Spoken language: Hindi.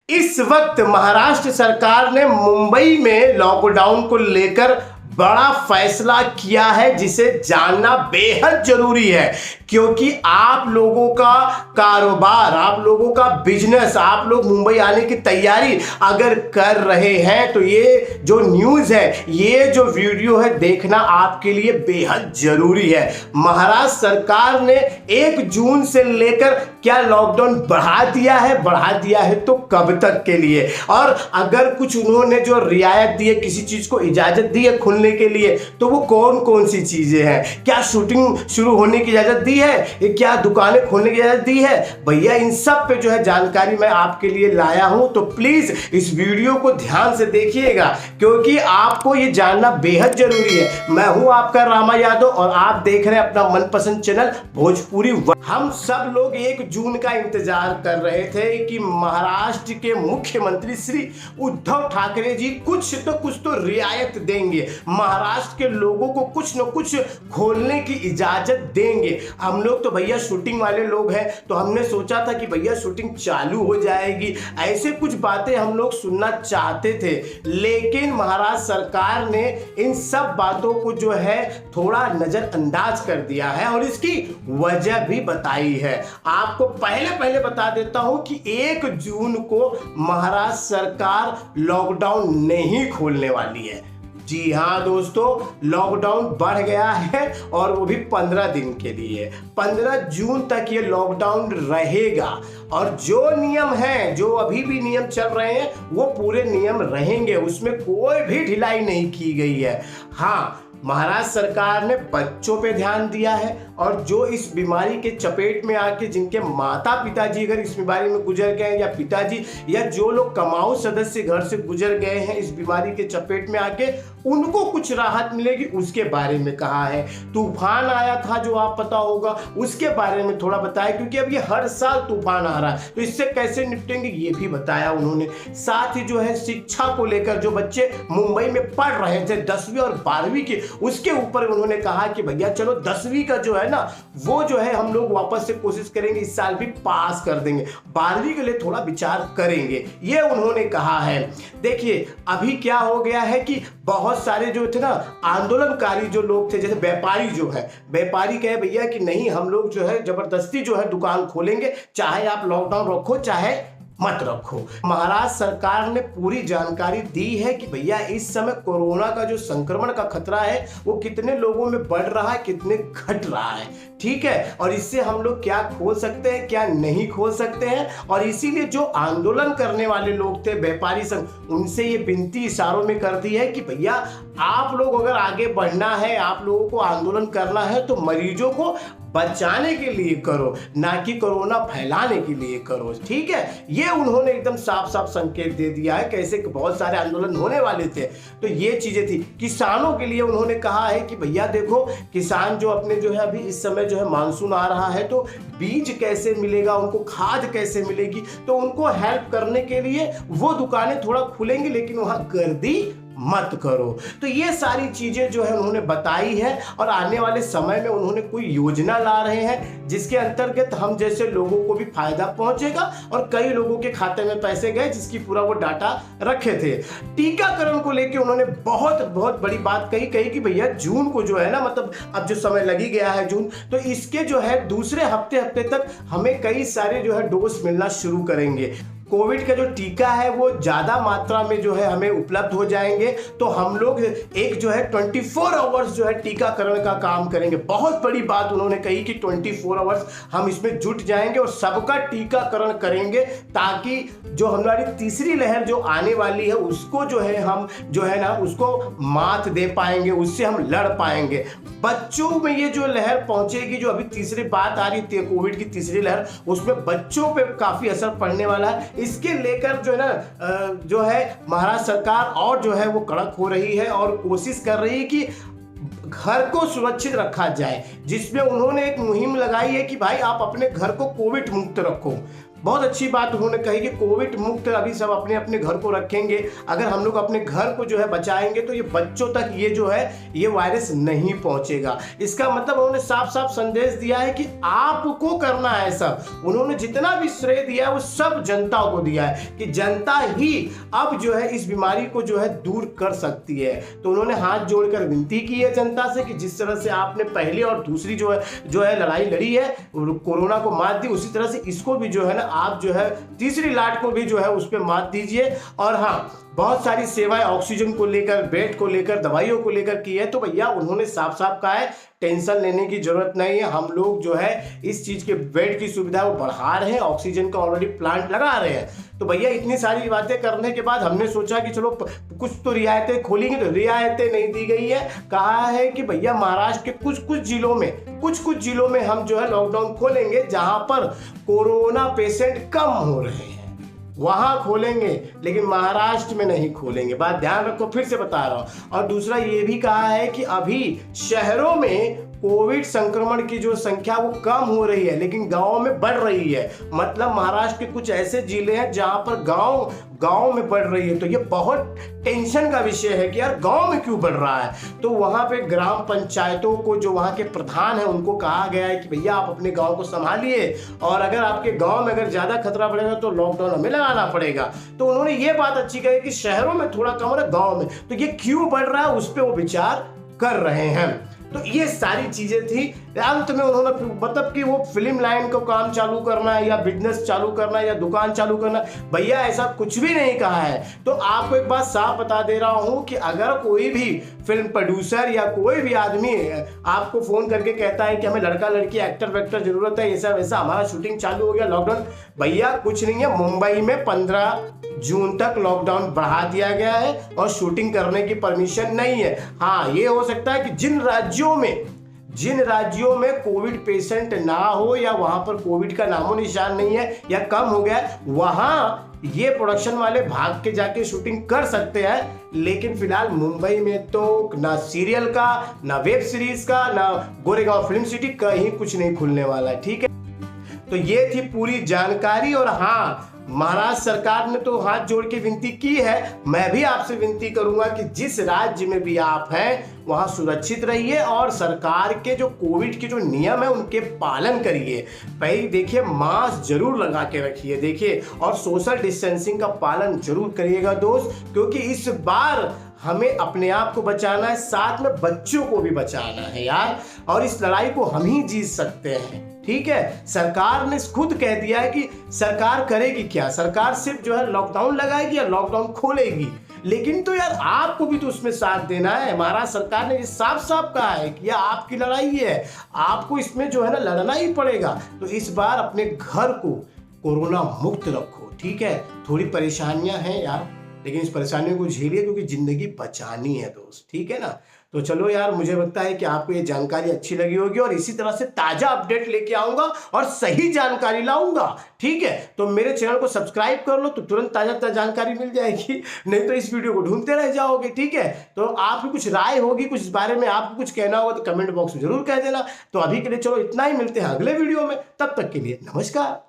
इस वक्त महाराष्ट्र सरकार ने मुंबई में लॉकडाउन को लेकर बड़ा फैसला किया है, जिसे जानना बेहद जरूरी है। क्योंकि आप लोगों का कारोबार, आप लोगों का बिजनेस, आप लोग मुंबई आने की तैयारी अगर कर रहे हैं तो ये जो न्यूज़ है, ये जो वीडियो है, देखना आपके लिए बेहद जरूरी है। महाराष्ट्र सरकार ने 1 जून से लेकर क्या लॉकडाउन बढ़ा दिया है तो कब तक के लिए, और अगर कुछ उन्होंने जो रियायत दी है, किसी चीज को इजाजत दी है खुलने के लिए, तो वो कौन कौन सी चीजें हैं। क्या शूटिंग शुरू होने की इजाजत दी है, क्या दुकानें खोलने की इजाजत दी है, भैया इन सब पे जो है जानकारी मैं आपके लिए लाया हूं। तो प्लीज इस वीडियो को ध्यान से देखिएगा, क्योंकि आपको ये जानना बेहद जरूरी है। मैं हूं आपका रामा यादव और आप देख रहे हैं अपना मनपसंद चैनल भोजपुरी। हम सब लोग 1 जून का इंतजार कर रहे थे कि महाराष्ट्र के मुख्यमंत्री श्री उद्धव ठाकरे जी कुछ तो रियायत देंगे, महाराष्ट्र के लोगों को कुछ न कुछ खोलने की इजाजत देंगे। हम लोग तो भैया शूटिंग वाले लोग हैं, तो हमने सोचा था कि भैया शूटिंग चालू हो जाएगी, ऐसे कुछ बातें हम लोग सुनना चाहते थे। लेकिन महाराष्ट्र सरकार ने इन सब बातों को जो है थोड़ा नजरअंदाज कर दिया है और इसकी वजह भी बताई है। आपको पहले बता देता हूं कि 1 जून को महाराष्ट्र सरकार लॉकडाउन नहीं खोलने वाली है। जी हाँ दोस्तों, लॉकडाउन बढ़ गया है और वो भी 15 दिन के लिए। 15 जून तक ये लॉकडाउन रहेगा और जो नियम हैं, जो अभी भी नियम चल रहे हैं, वो पूरे नियम रहेंगे, उसमें कोई भी ढिलाई नहीं की गई है। हाँ, महाराष्ट्र सरकार ने बच्चों पे ध्यान दिया है और जो इस बीमारी के चपेट में आके जिनके माता पिताजी अगर इस बीमारी में गुजर गए हैं, या पिताजी या जो लोग कमाऊ सदस्य घर से गुजर गए हैं इस बीमारी के चपेट में आके, उनको कुछ राहत मिलेगी, उसके बारे में कहा है। तूफान आया था जो आप पता होगा, उसके बारे में थोड़ा बताया, क्योंकि अब ये हर साल तूफान आ रहा है, तो इससे कैसे निपटेंगे ये भी बताया उन्होंने। साथ ही जो है शिक्षा को लेकर, जो बच्चे मुंबई में पढ़ रहे थे 10वीं और 12वीं की, उसके ऊपर उन्होंने कहा कि भैया चलो 10वीं का जो है ना, वो जो है हम लोग वापस से कोशिश करेंगे, इस साल भी पास कर देंगे, 12वीं के लिए थोड़ा विचार करेंगे, ये उन्होंने कहा है। देखिए अभी क्या हो गया है कि बहुत सारे जो थे ना आंदोलनकारी जो लोग थे, जैसे व्यापारी जो है, व्यापारी कहे भैया कि नहीं हम लोग जो है जबरदस्ती जो है दुकान खोलेंगे, चाहे आप लॉकडाउन रखो चाहे मत रखो। महाराष्ट्र सरकार ने पूरी जानकारी दी है कि भैया इस समय कोरोना का जो संक्रमण का खतरा है वो कितने लोगों में बढ़ रहा है, कितने घट रहा है, ठीक है, और इससे हम लोग क्या खोल सकते हैं क्या नहीं खोल सकते हैं। और इसीलिए जो आंदोलन करने वाले लोग थे, व्यापारी संघ, उनसे ये विनती इशारों में कर दी है कि भैया आप लोग अगर आगे बढ़ना है, आप लोगों को आंदोलन करना है, तो मरीजों को बचाने के लिए करो, ना कि कोरोना फैलाने के लिए करो, ठीक है। ये उन्होंने एकदम साफ साफ संकेत दे दिया है, कैसे बहुत सारे आंदोलन होने वाले थे, तो ये चीजें थी। किसानों के लिए उन्होंने कहा है कि भैया देखो, किसान जो अपने जो है अभी इस समय जो है मानसून आ रहा है, तो बीज कैसे मिलेगा उनको, खाद कैसे मिलेगी, तो उनको हेल्प करने के लिए वो दुकानें थोड़ा खुलेंगी, लेकिन वहां गर्दी मत करो। तो ये सारी चीजें जो है उन्होंने बताई है और आने वाले समय में उन्होंने कोई योजना ला रहे हैं जिसके अंतर्गत हम जैसे लोगों को भी फायदा पहुंचेगा और कई लोगों के खाते में पैसे गए जिसकी पूरा वो डाटा रखे थे। टीकाकरण को लेकर उन्होंने बहुत बड़ी बात कही कि भैया जून को जो है ना, मतलब अब जो समय लगी गया है जून, तो इसके जो है दूसरे हफ्ते तक हमें कई सारे जो है डोज मिलना शुरू करेंगे। कोविड का जो टीका है वो ज़्यादा मात्रा में जो है हमें उपलब्ध हो जाएंगे, तो हम लोग एक जो है 24 आवर्स जो है टीकाकरण का काम करेंगे। बहुत बड़ी बात उन्होंने कही कि 24 आवर्स हम इसमें जुट जाएंगे और सबका टीकाकरण करेंगे, ताकि जो हमारी तीसरी लहर जो आने वाली है उसको जो है हम जो है ना उसको मात दे पाएंगे, उससे हम लड़ पाएंगे। बच्चों में ये जो लहर पहुंचेगी, जो अभी तीसरी बात आ रही थी कोविड की तीसरी लहर, उसमें बच्चों पे काफ़ी असर पड़ने वाला है। इसके लेकर जो है ना जो है महाराष्ट्र सरकार और जो है वो कड़क हो रही है और कोशिश कर रही है कि घर को सुरक्षित रखा जाए, जिसमें उन्होंने एक मुहिम लगाई है कि भाई आप अपने घर को कोविड मुक्त रखो। बहुत अच्छी बात उन्होंने कही कि कोविड मुक्त अभी सब अपने अपने घर को रखेंगे। अगर हम लोग अपने घर को जो है बचाएंगे तो ये बच्चों तक ये जो है ये वायरस नहीं पहुंचेगा। इसका मतलब उन्होंने साफ साफ संदेश दिया है कि आपको करना है सब। उन्होंने जितना भी श्रेय दिया है वो सब जनता को दिया है कि जनता ही अब जो है इस बीमारी को जो है दूर कर सकती है। तो उन्होंने हाथ जोड़कर विनती की है जनता से कि जिस तरह से आपने पहली और दूसरी जो है लड़ाई लड़ी है, कोरोना को मात दी, उसी तरह से इसको भी जो है ना आप जो है तीसरी लाट को भी जो है उस पर मात दीजिए। और हाँ, बहुत सारी सेवाएं ऑक्सीजन को लेकर, बेड को लेकर, दवाइयों को लेकर की है। तो भैया उन्होंने साफ साफ कहा है टेंशन लेने की जरूरत नहीं है। हम लोग जो है इस चीज के बेड की सुविधा वो बढ़ा रहे हैं, ऑक्सीजन का ऑलरेडी प्लांट लगा रहे हैं। तो भैया इतनी सारी बातें करने के बाद हमने सोचा कि चलो कुछ तो रियायतें खोलेंगे। तो रियायतें नहीं दी गई है। कहा है कि भैया महाराष्ट्र के कुछ कुछ जिलों में हम जो है लॉकडाउन खोलेंगे जहां पर कोरोना पेशेंट कम हो रहे हैं, वहां खोलेंगे, लेकिन महाराष्ट्र में नहीं खोलेंगे। बात ध्यान रखो, फिर से बता रहा हूं। और दूसरा ये भी कहा है कि अभी शहरों में कोविड संक्रमण की जो संख्या वो कम हो रही है, लेकिन गांवों में बढ़ रही है। मतलब महाराष्ट्र के कुछ ऐसे जिले हैं जहां पर गांव में बढ़ रही है। तो ये बहुत टेंशन का विषय है कि यार गांव में क्यों बढ़ रहा है। तो वहां पे ग्राम पंचायतों को, जो वहां के प्रधान है, उनको कहा गया है कि भैया आप अपने गांव को संभालिए, और अगर आपके गांव में अगर ज्यादा खतरा बढ़ेगा तो लॉकडाउन हमें लगाना पड़ेगा। तो उन्होंने ये बात अच्छी कही कि शहरों में थोड़ा कम है, गांव में तो ये क्यों बढ़ रहा है उस पर वो विचार कर रहे हैं। तो ये सारी चीजें थी। अंत में उन्होंने मतलब कि वो फिल्म लाइन को काम चालू करना है या बिजनेस चालू करना है या दुकान चालू करना है, भैया ऐसा कुछ भी नहीं कहा है। तो आपको एक बात साफ बता दे रहा हूं कि अगर कोई भी फिल्म प्रोड्यूसर या कोई भी आदमी आपको फोन करके कहता है कि हमें लड़का लड़की एक्टर वेक्टर जरूरत है, ऐसा वैसा, हमारा शूटिंग चालू हो गया, लॉकडाउन, भैया कुछ नहीं है। मुंबई में 15 जून तक लॉकडाउन बढ़ा दिया गया है और शूटिंग करने की परमिशन नहीं है। हाँ, ये हो सकता है कि जिन राज्यों में कोविड पेशेंट ना हो या वहां पर कोविड का नामो निशान नहीं है या कम हो गया, वहां ये प्रोडक्शन वाले भाग के जाके शूटिंग कर सकते हैं। लेकिन फिलहाल मुंबई में तो ना सीरियल का, ना वेब सीरीज का, ना गोरेगांव फिल्म सिटी, कहीं कुछ नहीं खुलने वाला है। ठीक है, तो ये थी पूरी जानकारी। और हाँ, महाराष्ट्र सरकार ने तो हाथ जोड़ के विनती की है। मैं भी आपसे विनती करूंगा कि जिस राज्य में भी आप हैं वहां सुरक्षित रहिए और सरकार के जो कोविड के जो नियम है उनके पालन करिए। भाई देखिए, मास्क जरूर लगा के रखिए, देखिए, और सोशल डिस्टेंसिंग का पालन जरूर करिएगा दोस्त, क्योंकि इस बार हमें अपने आप को बचाना है, साथ में बच्चों को भी बचाना है यार। और इस लड़ाई को हम ही जीत सकते हैं। ठीक है, सरकार ने खुद कह दिया है कि सरकार करेगी क्या, सरकार सिर्फ जो है लॉकडाउन लगाएगी या लॉकडाउन खोलेगी। लेकिन तो यार आपको भी तो उसमें साथ देना है। महाराष्ट्र सरकार ने ये साफ साफ कहा है कि यह आपकी लड़ाई है, आपको इसमें जो है ना लड़ना ही पड़ेगा। तो इस बार अपने घर को कोरोना मुक्त रखो। ठीक है, थोड़ी परेशानियां हैं यार, लेकिन इस परेशानियों को झेलिए क्योंकि जिंदगी बचानी है दोस्त। ठीक है ना, तो चलो यार, मुझे लगता है कि आपको ये जानकारी अच्छी लगी होगी और इसी तरह से ताजा अपडेट लेके आऊंगा और सही जानकारी लाऊंगा। ठीक है, तो मेरे चैनल को सब्सक्राइब कर लो तो तुरंत ताजा जानकारी मिल जाएगी, नहीं तो इस वीडियो को ढूंढते रह जाओगे। ठीक है, तो आपकी कुछ राय होगी, कुछ इस बारे में आपको कुछ कहना होगा तो कमेंट बॉक्स में जरूर कह देना। तो अभी के लिए चलो इतना ही, मिलते हैं अगले वीडियो में, तब तक के लिए नमस्कार।